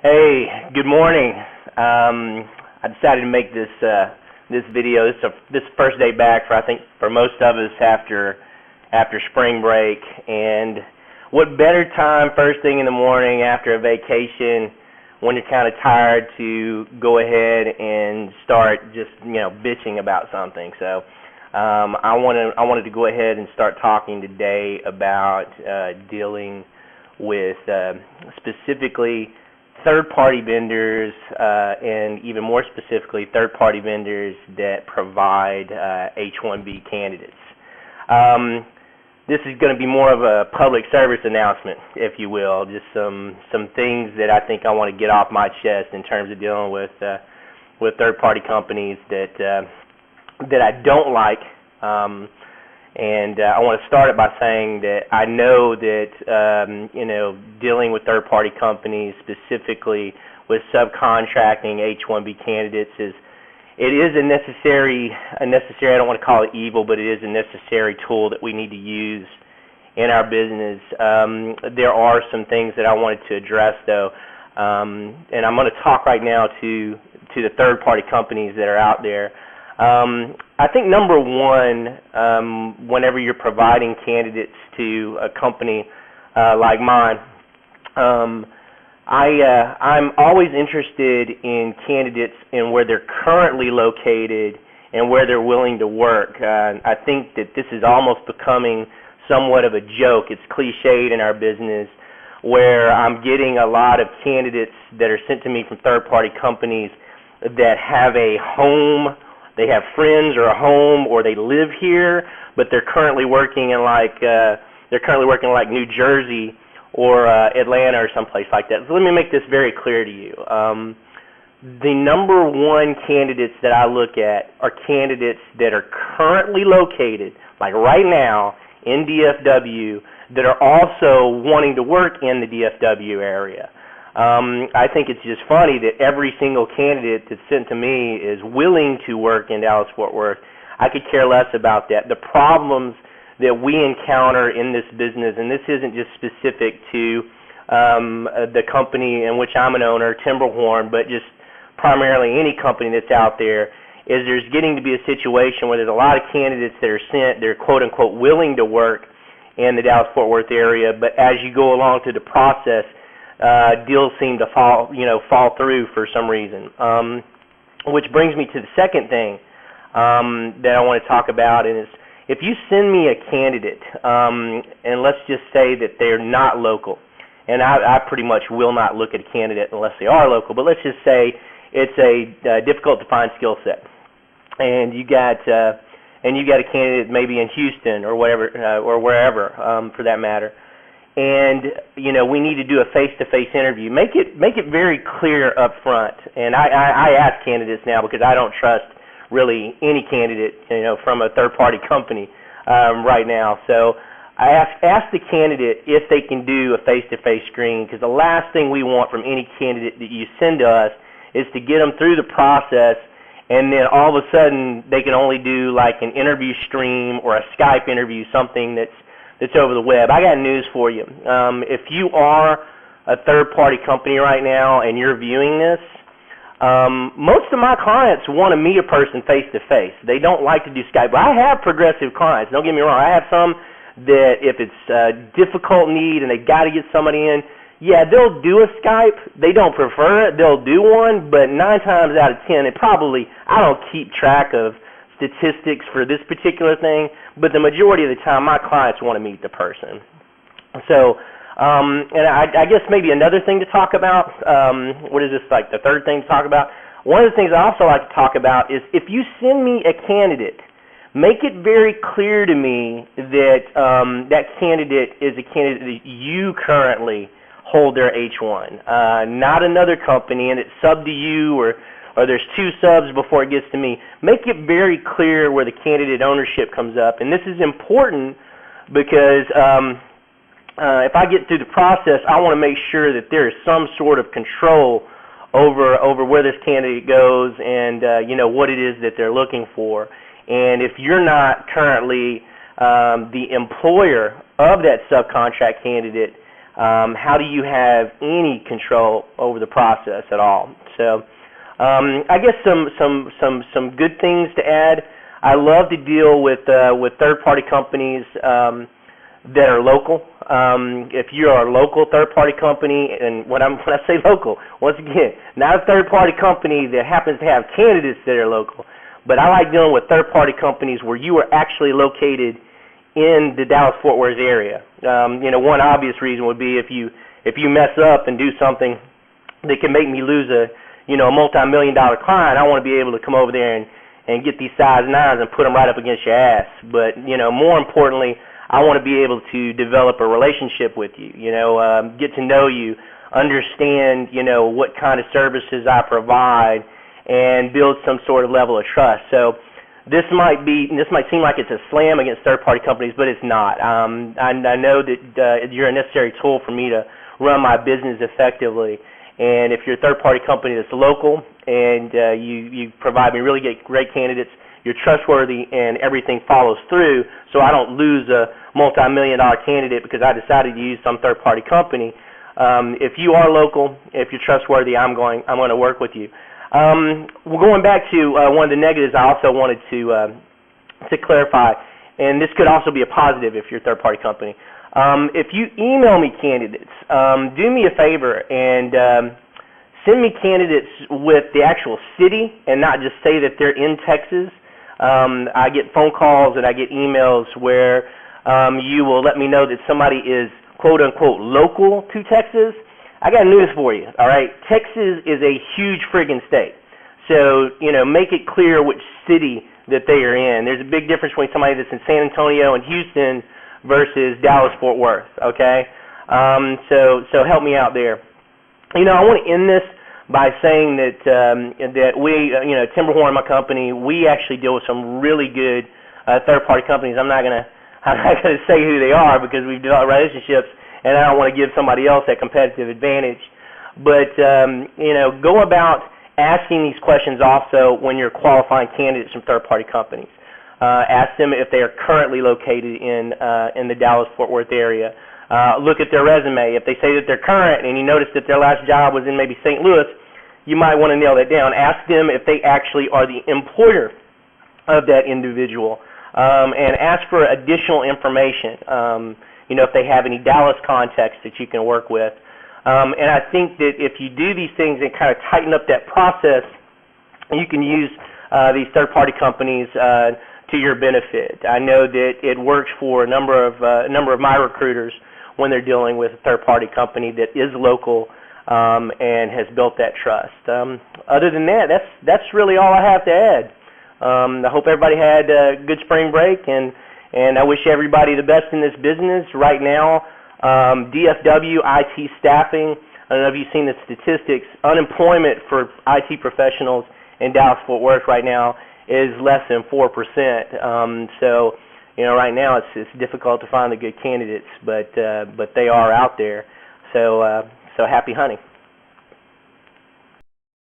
Hey, good morning. I decided to make this video. This first day back for most of us after spring break, and what better time first thing in the morning after a vacation when you're kind of tired to go ahead and start just bitching about something. So I wanted to go ahead and start talking today about dealing with specifically third-party vendors, and even more specifically, third-party vendors that provide H-1B candidates. This is going to be more of a public service announcement, if you will, just some things that I think I want to get off my chest in terms of dealing with third-party companies that I don't like. And I want to start it by saying that I know that dealing with third-party companies, specifically with subcontracting H-1B candidates, is a necessary. I don't want to call it evil, but it is a necessary tool that we need to use in our business. There are some things that I wanted to address, though, and I'm going to talk right now to the third-party companies that are out there. I think number one, whenever you're providing candidates to a company like mine, I'm always interested in candidates and where they're currently located and where they're willing to work. I think that this is almost becoming somewhat of a joke. It's cliched in our business, where I'm getting a lot of candidates that are sent to me from third-party companies that have a home. They have friends or a home, or they live here, but they're currently working in like New Jersey or Atlanta or someplace like that. So let me make this very clear to you. The number one candidates that I look at are candidates that are currently located, like right now, in DFW, that are also wanting to work in the DFW area. I think it's just funny that every single candidate that's sent to me is willing to work in Dallas-Fort Worth. I could care less about that. The problems that we encounter in this business, and this isn't just specific to the company in which I'm an owner, Timberhorn, but just primarily any company that's out there, is there's getting to be a situation where there's a lot of candidates that are sent, they're quote-unquote willing to work in the Dallas-Fort Worth area, but as you go along through the process, deals seem to fall through for some reason. Which brings me to the second thing that I want to talk about, and is if you send me a candidate, and let's just say that they're not local, and I pretty much will not look at a candidate unless they are local, but let's just say it's a difficult to find skill set, and you got a candidate maybe in Houston or whatever, or wherever for that matter. And we need to do a face-to-face interview. Make it very clear up front. And I ask candidates now because I don't trust really any candidate from a third-party company right now. So I ask the candidate if they can do a face-to-face screen, because the last thing we want from any candidate that you send to us is to get them through the process, and then all of a sudden they can only do like an interview stream or a Skype interview, something that's over the web. I got news for you. If you are a third-party company right now and you're viewing this, most of my clients want to meet a person face-to-face. They don't like to do Skype. But I have progressive clients. Don't get me wrong. I have some that if it's a difficult need and they got to get somebody in, yeah, they'll do a Skype. They don't prefer it. They'll do one, but 9 times out of 10, I don't keep track of statistics for this particular thing, but the majority of the time my clients want to meet the person. So, and I guess maybe another thing to talk about, what is this, like the third thing to talk about? One of the things I also like to talk about is if you send me a candidate, make it very clear to me that that candidate is a candidate that you currently hold their H-1, not another company, and it's sub to you, or there's 2 subs before it gets to me. Make it very clear where the candidate ownership comes up. And this is important because if I get through the process, I want to make sure that there is some sort of control over where this candidate goes and what it is that they're looking for. And if you're not currently the employer of that subcontract candidate, how do you have any control over the process at all? So I guess some good things to add. I love to deal with third-party companies that are local. If you are a local third-party company, and when I say local, once again, not a third-party company that happens to have candidates that are local, but I like dealing with third-party companies where you are actually located in the Dallas-Fort Worth area. One obvious reason would be if you mess up and do something that can make me lose a multi-million-dollar client, I want to be able to come over there and get these size 9s and put them right up against your ass. But more importantly, I want to be able to develop a relationship with you. Get to know you, understand what kind of services I provide, and build some sort of level of trust. So this might seem like it's a slam against third-party companies, but it's not. I know that you're a necessary tool for me to run my business effectively. And if you're a third-party company that's local and you provide me really great candidates, you're trustworthy, and everything follows through, so I don't lose a multi-million-dollar candidate because I decided to use some third-party company. If you are local, if you're trustworthy, I'm going to work with you. Well, going back to one of the negatives, I also wanted to clarify, and this could also be a positive if you're a third-party company. If you email me candidates, do me a favor and send me candidates with the actual city and not just say that they're in Texas. I get phone calls and I get emails where you will let me know that somebody is quote-unquote local to Texas. I got news for you, all right? Texas is a huge friggin' state. So, make it clear which city that they are in. There's a big difference between somebody that's in San Antonio and Houston versus Dallas-Fort Worth, okay? So help me out there. I want to end this by saying that we, Timberhorn, my company, we actually deal with some really good third-party companies. I'm not gonna say who they are because we've developed relationships, and I don't want to give somebody else that competitive advantage. But go about asking these questions also when you're qualifying candidates from third-party companies. Ask them if they are currently located in the Dallas-Fort Worth area. Look at their resume. If they say that they're current and you notice that their last job was in maybe St. Louis, you might want to nail that down. Ask them if they actually are the employer of that individual, and ask for additional information. If they have any Dallas contacts that you can work with. And I think that if you do these things and kind of tighten up that process, you can use these third-party companies to your benefit. I know that it works for a number of my recruiters when they're dealing with a third-party company that is local and has built that trust. Other than that, that's really all I have to add. I hope everybody had a good spring break, and I wish everybody the best in this business. Right now, DFW, IT staffing, I don't know if you've seen the statistics, unemployment for IT professionals in Dallas-Fort Worth right now is less than 4%. So, right now it's difficult to find the good candidates, but they are out there. So happy hunting.